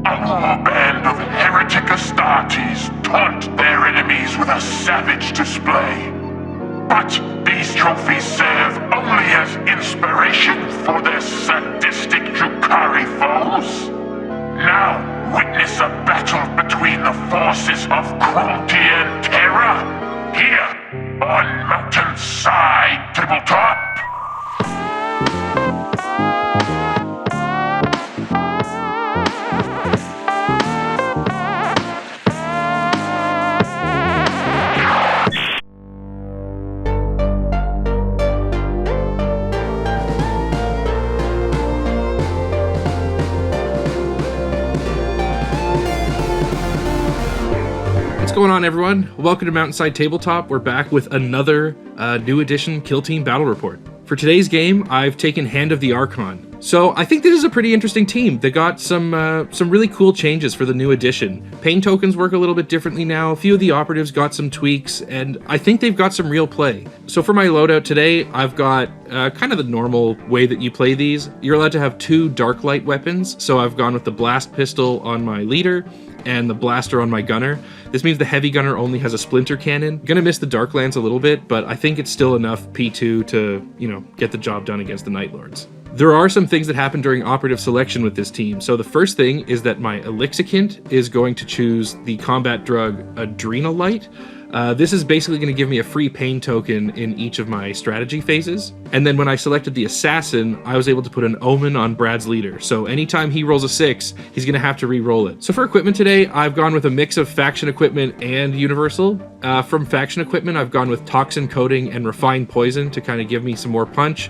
A raw band of heretic Astartes taunt their enemies with a savage display. But these trophies serve only as inspiration for their sadistic Drukhari foes. Now witness a battle between the forces of cruelty and terror here on Mountainside Tabletop. What's going on, everyone? Welcome to Mountainside Tabletop. We're back with another new edition Kill Team Battle Report. For today's game, I've taken Hand of the Archon. So I think this is a pretty interesting team. They got some really cool changes for the new edition. Pain tokens work a little bit differently now. A few of the operatives got some tweaks, and I think they've got some real play. So for my loadout today, I've got kind of the normal way that you play these. You're allowed to have 2 dark light weapons. So I've gone with the blast pistol on my leader and the blaster on my gunner. This means the heavy gunner only has a splinter cannon. Gonna miss the dark lands a little bit, but I think it's still enough P2 to, get the job done against the Night Lords. There are some things that happen during operative selection with this team. So the first thing is that my Elixicant is going to choose the combat drug Adrenalite. This is basically going to give me a free pain token in each of my strategy phases. And then when I selected the Assassin, I was able to put an Omen on Brad's leader. So anytime he rolls a 6, he's going to have to re-roll it. So for equipment today, I've gone with a mix of faction equipment and universal. From faction equipment, I've gone with Toxin Coating and Refined Poison to kind of give me some more punch.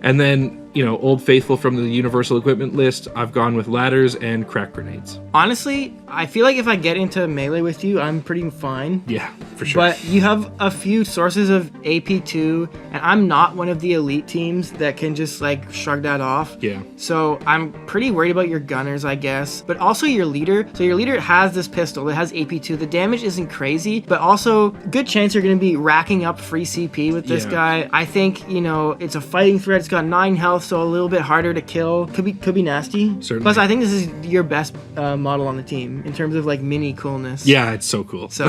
And then, Old Faithful from the Universal Equipment list, I've gone with ladders and crack grenades. Honestly, I feel like if I get into melee with you, I'm pretty fine. Yeah, for sure. But you have a few sources of AP2, and I'm not one of the elite teams that can just, shrug that off. Yeah. So I'm pretty worried about your gunners, I guess. But also your leader. So your leader has this pistol that has AP2. The damage isn't crazy, but also good chance you're going to be racking up free CP with this guy. I think, it's a fighting threat. It's got 9 health, so a little bit harder to kill. Could be nasty. Certainly. Plus, I think this is your best model on the team in terms of mini coolness. Yeah, it's so cool. So,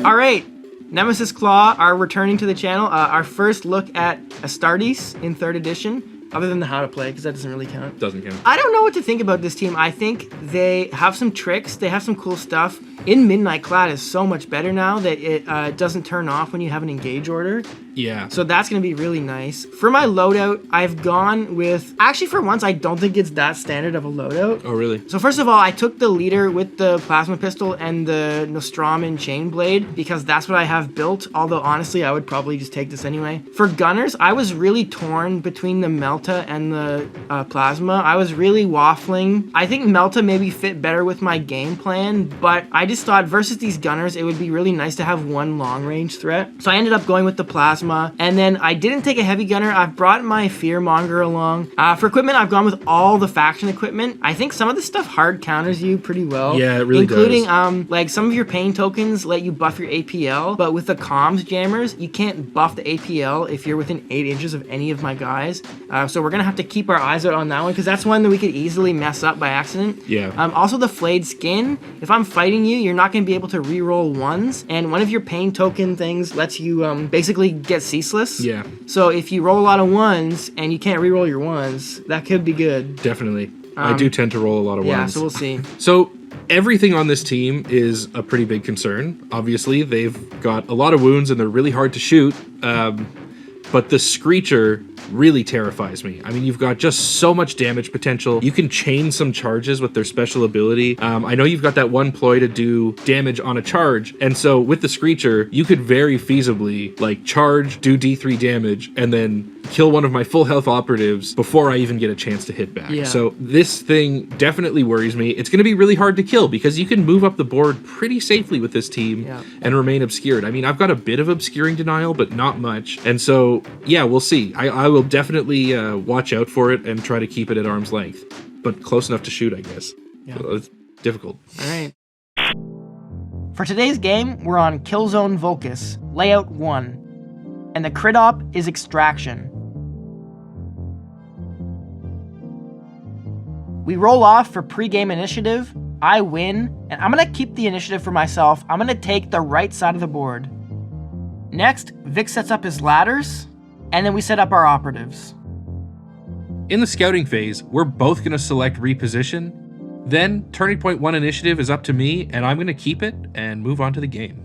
All right. Nemesis Claw are returning to the channel. Our first look at Astartes in 3rd edition. Other than the how to play, because that doesn't really count. Doesn't count. I don't know what to think about this team. I think they have some tricks. They have some cool stuff. In Midnight Clad is so much better now that it doesn't turn off when you have an engage order. Yeah. So that's going to be really nice. For my loadout, I've gone with... Actually, for once, I don't think it's that standard of a loadout. Oh, really? So first of all, I took the leader with the plasma pistol and the Nostraman chain blade because that's what I have built. Although, honestly, I would probably just take this anyway. For gunners, I was really torn between the Melta and the plasma. I was really waffling. I think Melta maybe fit better with my game plan, but I just thought versus these gunners, it would be really nice to have one long-range threat. So I ended up going with the plasma. And then I didn't take a heavy gunner. I've brought my Fearmonger along. For equipment, I've gone with all the faction equipment. I think some of this stuff hard counters you pretty well. Yeah, it really including, does. some of your pain tokens let you buff your APL, but with the comms jammers, you can't buff the APL if you're within 8 inches of any of my guys. So we're going to have to keep our eyes out on that one, because that's one that we could easily mess up by accident. Yeah. Also, the flayed skin. If I'm fighting you, you're not going to be able to reroll ones, and one of your pain token things lets you basically get ceaseless. Yeah. So if you roll a lot of ones and you can't reroll your ones, that could be good. Definitely. I do tend to roll a lot of ones. Yeah, so we'll see. So everything on this team is a pretty big concern. Obviously, they've got a lot of wounds and they're really hard to shoot. But the Screecher really terrifies me. I mean, you've got just so much damage potential. You can chain some charges with their special ability. I know you've got that one ploy to do damage on a charge, and so with the Screecher, you could very feasibly charge, do D3 damage, and then kill one of my full health operatives before I even get a chance to hit back. Yeah. So this thing definitely worries me. It's going to be really hard to kill because you can move up the board pretty safely with this team and remain obscured. I mean, I've got a bit of obscuring denial, but not much. And so, yeah, we'll see. I will definitely watch out for it and try to keep it at arm's length, but close enough to shoot, I guess. Yeah. So it's difficult. All right. For today's game, we're on Kill Zone Volkus, Layout 1, and the crit op is Extraction. We roll off for pre-game initiative, I win, and I'm going to keep the initiative for myself. I'm going to take the right side of the board. Next, Vic sets up his ladders, and then we set up our operatives. In the scouting phase, we're both going to select reposition. Then, Turning Point 1 initiative is up to me, and I'm going to keep it and move on to the game.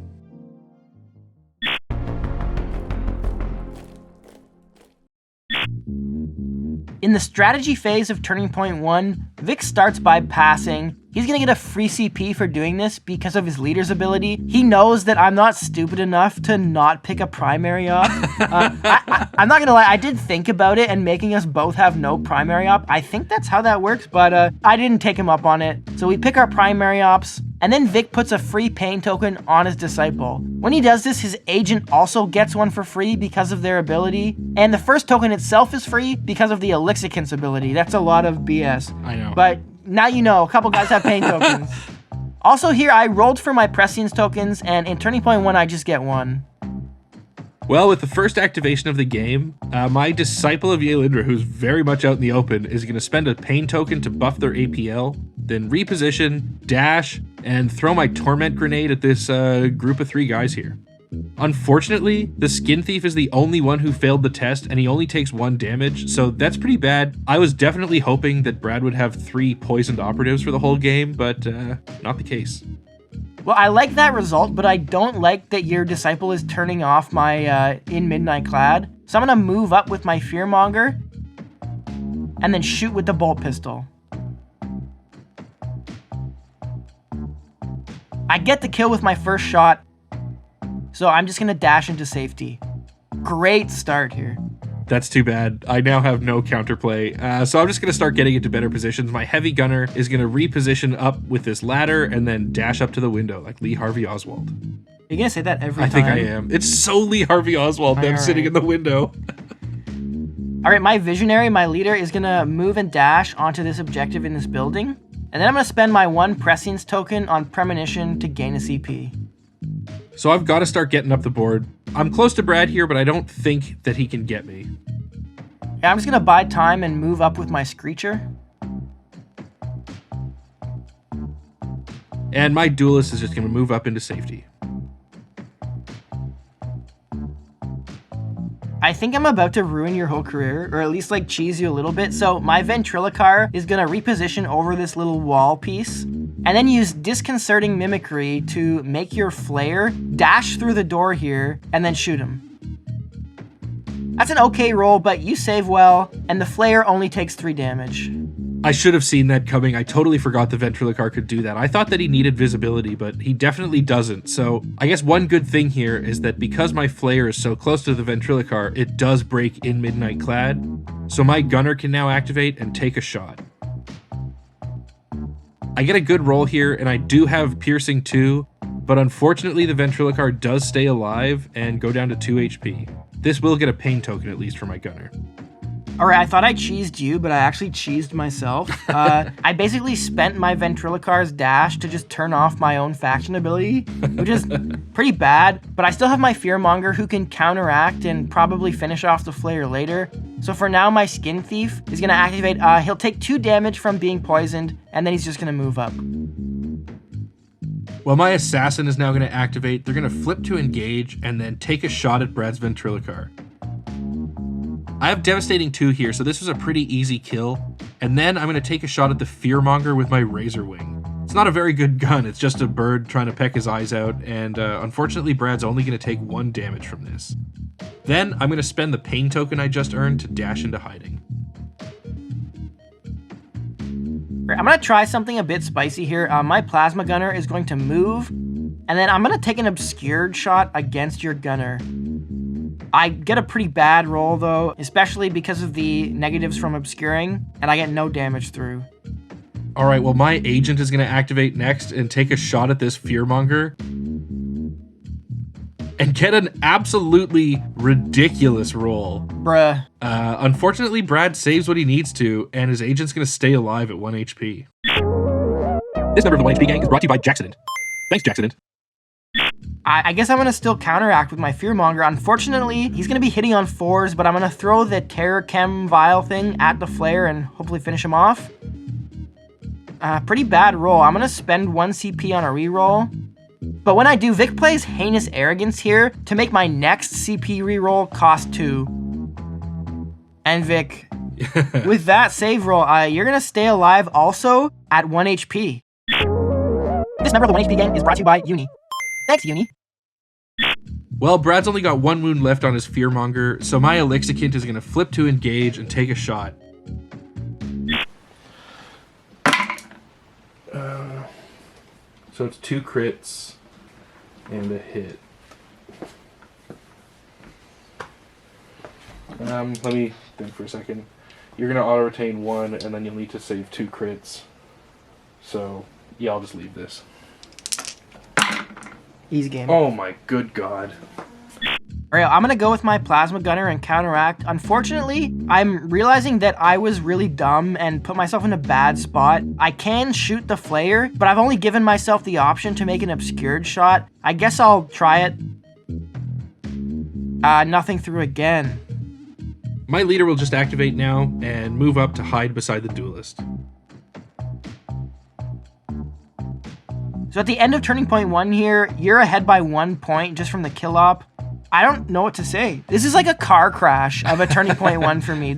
In the strategy phase of Turning Point 1, Vic starts by passing. He's going to get a free CP for doing this because of his leader's ability. He knows that I'm not stupid enough to not pick a primary op. I'm not going to lie, I did think about it and making us both have no primary op. I think that's how that works, but I didn't take him up on it. So we pick our primary ops, and then Vic puts a free pain token on his disciple. When he does this, his agent also gets one for free because of their ability, and the first token itself is free because of the Elixicant's ability. That's a lot of BS. I know. But now you know, a couple guys have pain tokens. Also here, I rolled for my prescience tokens, and in Turning Point 1, I just get one. Well, with the first activation of the game, my Disciple of Yelindra, who's very much out in the open, is going to spend a pain token to buff their APL, then reposition, dash, and throw my Torment Grenade at this group of 3 guys here. Unfortunately, the Skin Thief is the only one who failed the test, and he only takes 1 damage, so that's pretty bad. I was definitely hoping that Brad would have 3 poisoned operatives for the whole game, but not the case. Well, I like that result, but I don't like that your Disciple is turning off my In Midnight Clad. So I'm going to move up with my Fearmonger and then shoot with the Bolt Pistol. I get the kill with my first shot, so I'm just going to dash into safety. Great start here. That's too bad. I now have no counterplay, so I'm just going to start getting into better positions. My heavy gunner is going to reposition up with this ladder and then dash up to the window like Lee Harvey Oswald. You're going to say that every time? I think I am. It's so Lee Harvey Oswald, them sitting in the window. All right, my Visionary, my leader, is going to move and dash onto this objective in this building. And then I'm going to spend my 1 Prescience token on Premonition to gain a CP. So I've got to start getting up the board. I'm close to Brad here, but I don't think that he can get me. Yeah, I'm just going to buy time and move up with my Screecher. And my Duelist is just going to move up into safety. I think I'm about to ruin your whole career, or at least like cheese you a little bit. So my Ventriloquar is going to reposition over this little wall piece, and then use Disconcerting Mimicry to make your Flare dash through the door here, and then shoot him. That's an okay roll, but you save well, and the Flare only takes 3 damage. I should have seen that coming. I totally forgot the Ventriloquar could do that. I thought that he needed visibility, but he definitely doesn't. So I guess one good thing here is that because my Flare is so close to the Ventriloquar, it does break In Midnight Clad. So my gunner can now activate and take a shot. I get a good roll here, and I do have Piercing 2, but unfortunately the Ventriloquar does stay alive and go down to 2 HP. This will get a pain token at least for my gunner. All right, I thought I cheesed you, but I actually cheesed myself. I basically spent my Ventriloquar's dash to just turn off my own faction ability, which is pretty bad, but I still have my Fearmonger who can counteract and probably finish off the Flare later. So for now, my Skin Thief is going to activate. He'll take 2 damage from being poisoned, and then he's just going to move up. Well, my Assassin is now going to activate. They're going to flip to engage and then take a shot at Brad's Ventriloquar. I have Devastating 2 here, so this was a pretty easy kill. And then I'm going to take a shot at the Fearmonger with my Razor Wing. It's not a very good gun, it's just a bird trying to peck his eyes out, and unfortunately Brad's only going to take 1 damage from this. Then I'm going to spend the pain token I just earned to dash into hiding. I'm going to try something a bit spicy here. My Plasma Gunner is going to move, and then I'm going to take an obscured shot against your gunner. I get a pretty bad roll though, especially because of the negatives from obscuring, and I get no damage through. All right, well, my agent is going to activate next and take a shot at this Fearmonger and get an absolutely ridiculous roll. Bruh. Unfortunately, Brad saves what he needs to, and his agent's going to stay alive at 1 HP. This member of the 1 HP gang is brought to you by Jacksident. Thanks, Jacksident. I guess I'm going to still counteract with my Fearmonger. Unfortunately, he's going to be hitting on 4s, but I'm going to throw the Terror Chem Vial thing at the Flare and hopefully finish him off. Pretty bad roll. I'm going to spend 1 CP on a reroll. But when I do, Vic plays Heinous Arrogance here to make my next CP reroll cost 2. And Vic, with that save roll, you're going to stay alive also at 1 HP. This member of the 1 HP gang is brought to you by Uni. Thanks, Uni. Well, Brad's only got 1 wound left on his Fearmonger, so my Elixicant is going to flip to engage and take a shot. So it's 2 crits and a hit. Let me think for a second. You're going to auto-retain 1, and then you'll need to save 2 crits. So, yeah, I'll just leave this. Easy game. Oh my good god. Alright, I'm gonna go with my Plasma Gunner and counteract. Unfortunately, I'm realizing that I was really dumb and put myself in a bad spot. I can shoot the Flare, but I've only given myself the option to make an obscured shot. I guess I'll try it. Nothing through again. My leader will just activate now and move up to hide beside the duelist. So at the end of turning point 1 here, you're ahead by 1 point just from the kill op. I don't know what to say. This is like a car crash of a turning point 1 for me.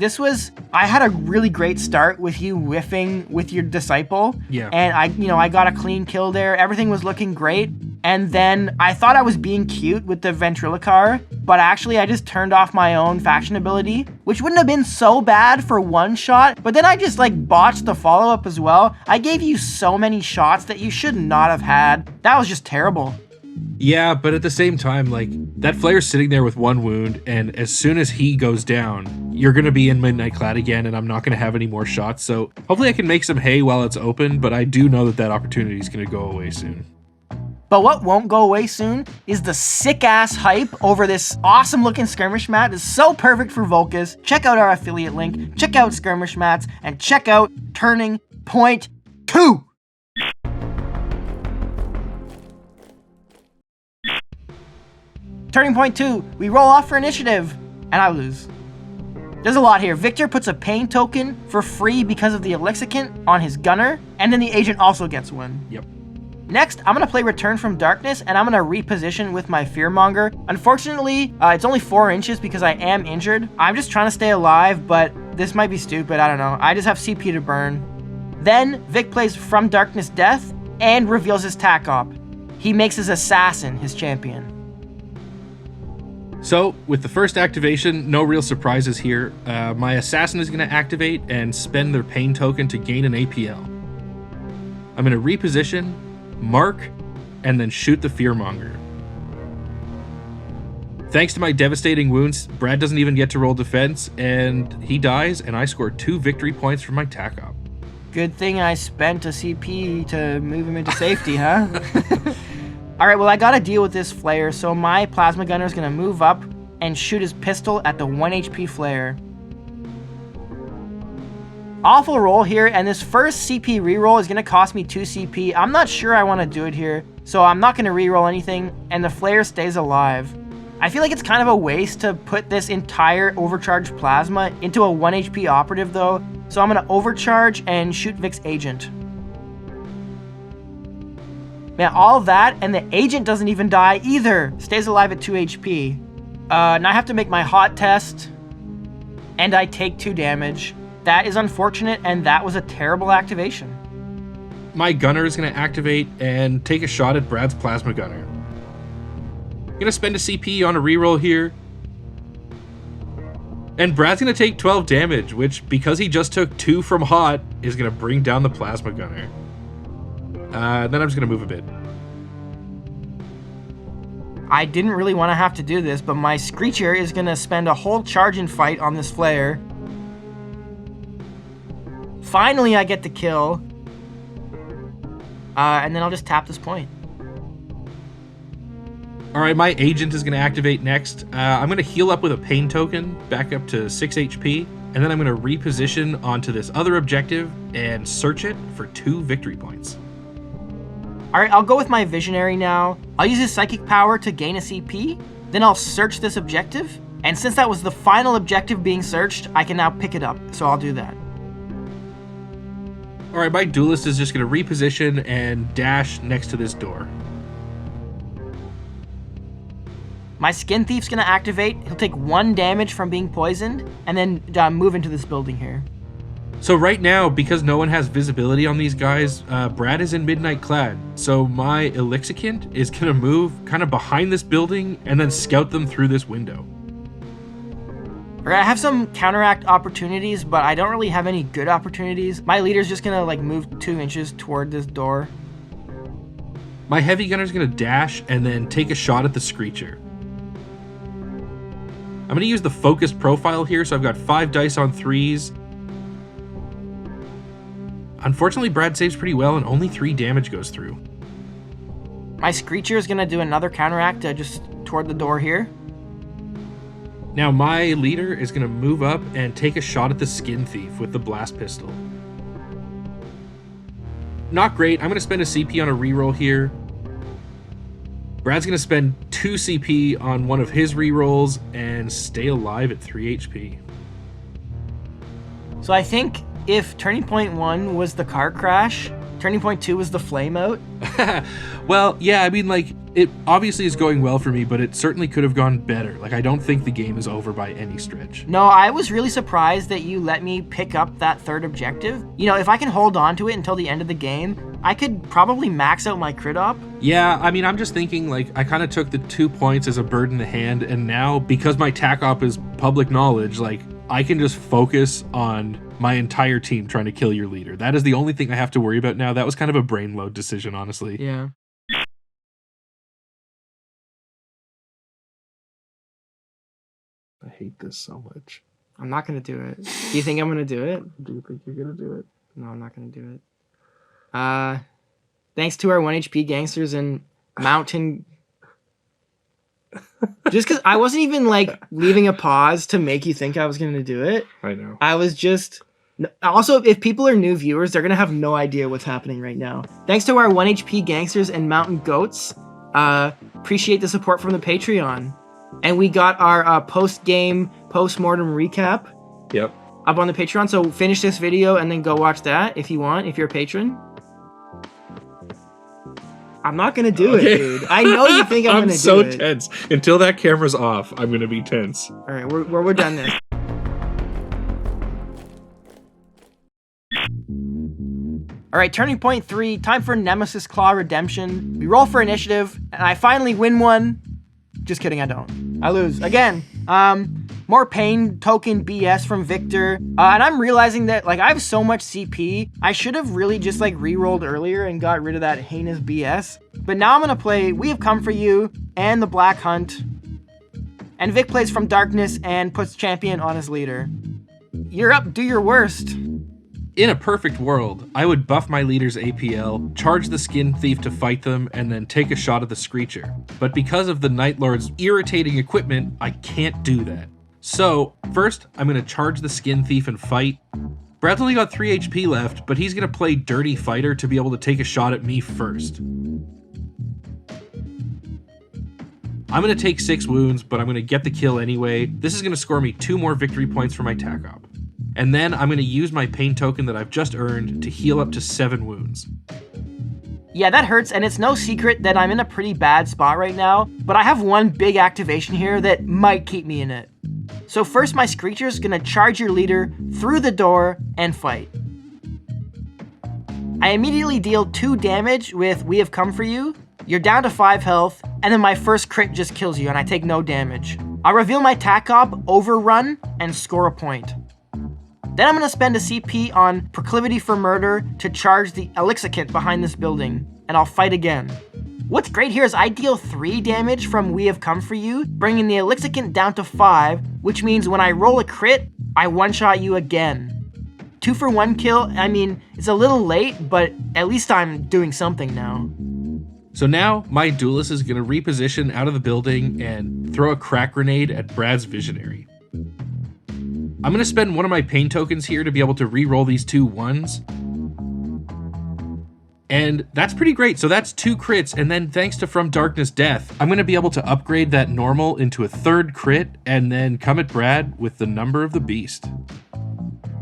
I had a really great start with you whiffing with your Disciple. Yeah. And I got a clean kill there. Everything was looking great. And then I thought I was being cute with the Ventrilicar, but actually I just turned off my own faction ability, which wouldn't have been so bad for 1 shot, but then I just botched the follow-up as well. I gave you so many shots that you should not have had. That was just terrible. Yeah, but at the same time, that Flare's sitting there with 1 wound, and as soon as he goes down, you're going to be in Midnight Clad again, and I'm not going to have any more shots, so hopefully I can make some hay while it's open, but I do know that opportunity is going to go away soon. But what won't go away soon is the sick-ass hype over this awesome-looking Skirmish Mat. It's so perfect for Volkus. Check out our affiliate link, check out Skirmish Mats, and check out Turning Point 2! Turning point 2, we roll off for initiative, and I lose. There's a lot here. Victor puts a pain token for free because of the Elixicant on his gunner, and then the agent also gets 1. Yep. Next, I'm going to play Return from Darkness, and I'm going to reposition with my Fearmonger. Unfortunately, it's only 4 inches because I am injured. I'm just trying to stay alive, but this might be stupid, I don't know. I just have CP to burn. Then, Vic plays From Darkness Death, and reveals his TAC op. He makes his Assassin his champion. So, with the first activation, no real surprises here. My Assassin is going to activate and spend their pain token to gain an APL. I'm going to reposition, mark, and then shoot the Fearmonger. Thanks to my devastating wounds, Brad doesn't even get to roll defense, and he dies, and I score 2 victory points for my TAC op. Good thing I spent a CP to move him into safety, huh? Alright, well I gotta deal with this Flare, so my Plasma Gunner is gonna move up and shoot his pistol at the 1 HP Flare. Awful roll here, and this first CP reroll is gonna cost me 2 CP. I'm not sure I want to do it here, so I'm not gonna reroll anything, and the Flare stays alive. I feel like it's kind of a waste to put this entire overcharged plasma into a 1 HP operative though, so I'm gonna overcharge and shoot Vic's agent. Man, all of that, and the agent doesn't even die either. Stays alive at 2 HP. Now I have to make my hot test, and I take 2 damage. That is unfortunate, and that was a terrible activation. My gunner is going to activate and take a shot at Brad's Plasma Gunner. I'm going to spend a CP on a reroll here. And Brad's going to take 12 damage, which, because he just took 2 from hot, is going to bring down the Plasma Gunner. Then I'm just going to move a bit. I didn't really want to have to do this, but my Screecher is going to spend a whole charge and fight on this Flare. Finally, I get the kill. And then I'll just tap this point. Alright, my agent is going to activate next. I'm going to heal up with a pain token, back up to 6 HP. And then I'm going to reposition onto this other objective and search it for 2 victory points. Alright, I'll go with my Visionary now. I'll use his Psychic Power to gain a CP. Then I'll search this objective. And since that was the final objective being searched, I can now pick it up. So I'll do that. Alright, my Duelist is just going to reposition and dash next to this door. My Skin Thief's gonna activate. He'll take 1 damage from being poisoned, and then move into this building here. So right now, because no one has visibility on these guys, Brad is in Midnight Clad. So my Elixicant is gonna move kind of behind this building and then scout them through this window. Alright, I have some counteract opportunities, but I don't really have any good opportunities. My leader's just gonna like move 2 inches toward this door. My Heavy Gunner's gonna dash and then take a shot at the Screecher. I'm going to use the focused profile here, so I've got 5 dice on 3s. Unfortunately, Brad saves pretty well, and only 3 damage goes through. My Screecher is going to do another counteract just toward the door here. Now, my leader is going to move up and take a shot at the Skin Thief with the Blast Pistol. Not great. I'm going to spend a CP on a reroll here. Brad's going to spend 2 CP on one of his rerolls and stay alive at 3 HP. So I think if Turning Point 1 was the car crash, Turning Point 2 was the flame out. Well, yeah, I mean, like, it obviously is going well for me, but it certainly could have gone better. Like, I don't think the game is over by any stretch. No, I was really surprised that you let me pick up that 3rd objective. You know, if I can hold on to it until the end of the game, I could probably max out my crit op. Yeah, I mean, I'm just thinking, like, I kind of took the 2 points as a bird in the hand, and now, because my tac op is public knowledge, like, I can just focus on my entire team trying to kill your leader. That is the only thing I have to worry about now. That was kind of a brain load decision, honestly. Yeah. I hate this so much. I'm not going to do it. Do you think I'm going to do it? Do you think you're going to do it? No, I'm not going to do it. Thanks to our 1 HP gangsters and Mountain. Just because I wasn't even like leaving a pause to make you think I was going to do it. I know. I was just. Also, if people are new viewers, they're going to have no idea what's happening right now. Thanks to our 1 HP gangsters and Mountain Goats. Appreciate the support from the Patreon. And we got our post-game, post-mortem recap. Yep. Up on the Patreon. So finish this video and then go watch that if you want, if you're a patron. I'm not going to do it, dude. I know you think I'm going to do it. I'm so tense. Until that camera's off, I'm going to be tense. All right, we're done this. All right, Turning Point 3, time for Nemesis Claw Redemption. We roll for initiative, and I finally win one. Just kidding, I don't. I lose. Again. More pain token BS from Victor. And I'm realizing that, like, I have so much CP. I should have really just, like, re-rolled earlier and got rid of that heinous BS. But now I'm gonna play We Have Come For You and the Black Hunt. And Vic plays From Darkness and puts Champion on his leader. You're up, do your worst. In a perfect world, I would buff my leader's APL, charge the Skin Thief to fight them, and then take a shot at the Screecher. But because of the Night Lord's irritating equipment, I can't do that. So, first, I'm going to charge the Skin Thief and fight. Brad's only got 3 HP left, but he's going to play Dirty Fighter to be able to take a shot at me first. I'm going to take 6 wounds, but I'm going to get the kill anyway. This is going to score me 2 more victory points for my tac op. And then I'm going to use my pain token that I've just earned to heal up to 7 wounds. Yeah, that hurts, and it's no secret that I'm in a pretty bad spot right now, but I have one big activation here that might keep me in it. So first, my Screecher's gonna charge your leader through the door and fight. I immediately deal 2 damage with We Have Come For You. You're down to 5 health, and then my first crit just kills you, and I take no damage. I'll reveal my tac op, Overrun, and score a point. Then I'm gonna spend a CP on Proclivity for Murder to charge the Elixicant behind this building, and I'll fight again. What's great here is I deal 3 damage from We Have Come For You, bringing the Elixicant down to 5, which means when I roll a crit, I one-shot you again. 2 for 1 kill, I mean, it's a little late, but at least I'm doing something now. So now, my Duelist is going to reposition out of the building and throw a crack grenade at Brad's Visionary. I'm going to spend one of my pain tokens here to be able to re-roll these 2 1s. And that's pretty great. So that's 2 crits. And then thanks to From Darkness Death, I'm going to be able to upgrade that normal into a 3rd crit and then come at Brad with the Number of the Beast.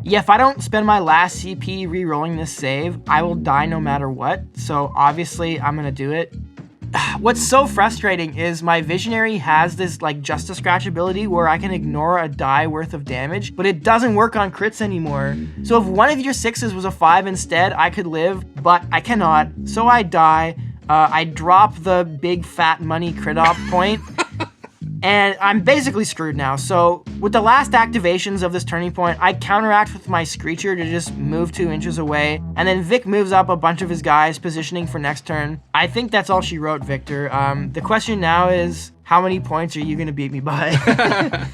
Yeah, if I don't spend my last CP re-rolling this save, I will die no matter what. So obviously I'm going to do it. What's so frustrating is my Visionary has this like Just a Scratch ability where I can ignore a die worth of damage, but it doesn't work on crits anymore. So if one of your 6s was a 5 instead, I could live, but I cannot. So I die. I drop the big fat money crit op point. And I'm basically screwed now. So with the last activations of this turning point, I counteract with my Screecher to just move 2 inches away. And then Vic moves up a bunch of his guys, positioning for next turn. I think that's all she wrote, Victor. The question now is, how many points are you going to beat me by?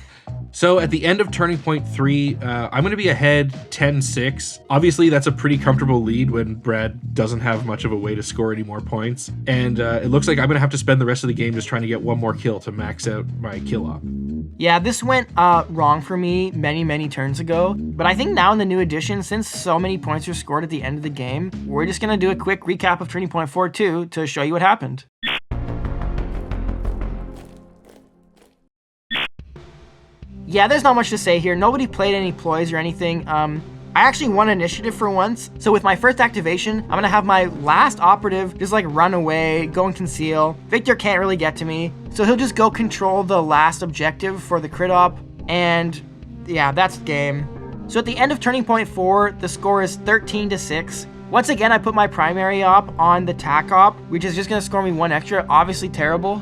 So at the end of turning point 3, I'm going to be ahead 10-6. Obviously, that's a pretty comfortable lead when Brad doesn't have much of a way to score any more points. And it looks like I'm going to have to spend the rest of the game just trying to get one more kill to max out my kill op. Yeah, this went wrong for me many turns ago. But I think now in the new edition, since so many points are scored at the end of the game, we're just going to do a quick recap of turning point 4-2 to show you what happened. Yeah, there's not much to say here. Nobody played any ploys or anything. I actually won initiative for once. So with my first activation, I'm gonna have my last operative just like run away, go and conceal. Victor can't really get to me. So he'll just go control the last objective for the crit op. And yeah, that's game. So at the end of turning point 4, the score is 13-6. Once again, I put my primary op on the tac op, which is just gonna score me 1 extra, obviously terrible.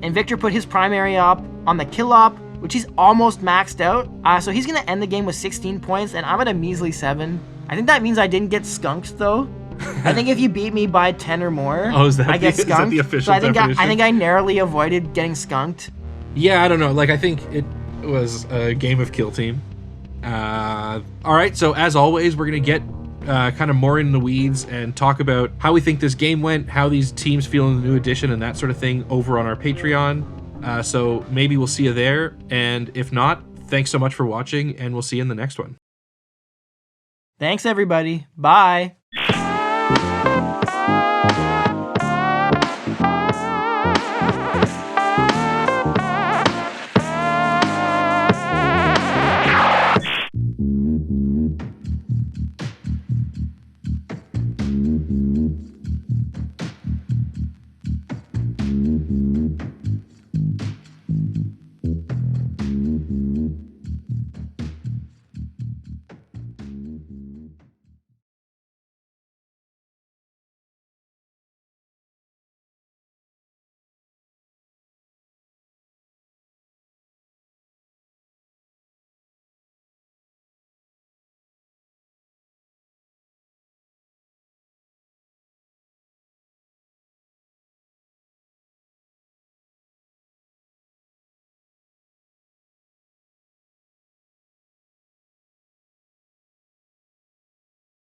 And Victor put his primary op on the kill op, which he's almost maxed out. So he's gonna end the game with 16 points, and I'm at a measly 7. I think that means I didn't get skunked though. I think if you beat me by 10 or more, I get skunked. Is that the official definition? I think I narrowly avoided getting skunked. Yeah, I don't know. Like, I think it was a game of Kill Team. All right, so as always, we're gonna get kind of more in the weeds and talk about how we think this game went, how these teams feel in the new edition, and that sort of thing over on our Patreon. So maybe we'll see you there, and if not, thanks so much for watching, and we'll see you in the next one. Thanks, everybody. Bye.